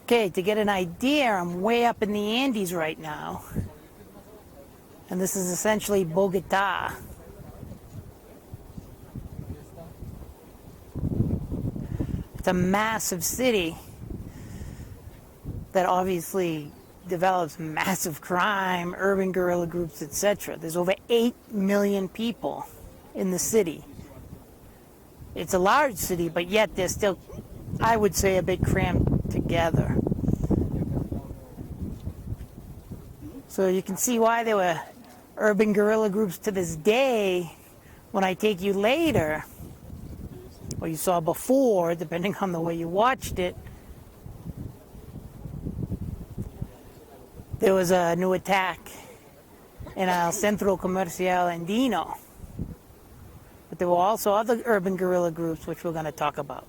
Okay, to get an idea, I'm way up in the Andes right now. And this is essentially Bogota. It's a massive city that obviously develops massive crime, urban guerrilla groups, etc. There's over 8 million people in the city. It's a large city, but yet they're still, I would say, a bit crammed together. So you can see why there were urban guerrilla groups to this day. When I take you later, or you saw before, depending on the way you watched it, there was a new attack in El Centro Comercial Andino. But there were also other urban guerrilla groups which we're going to talk about.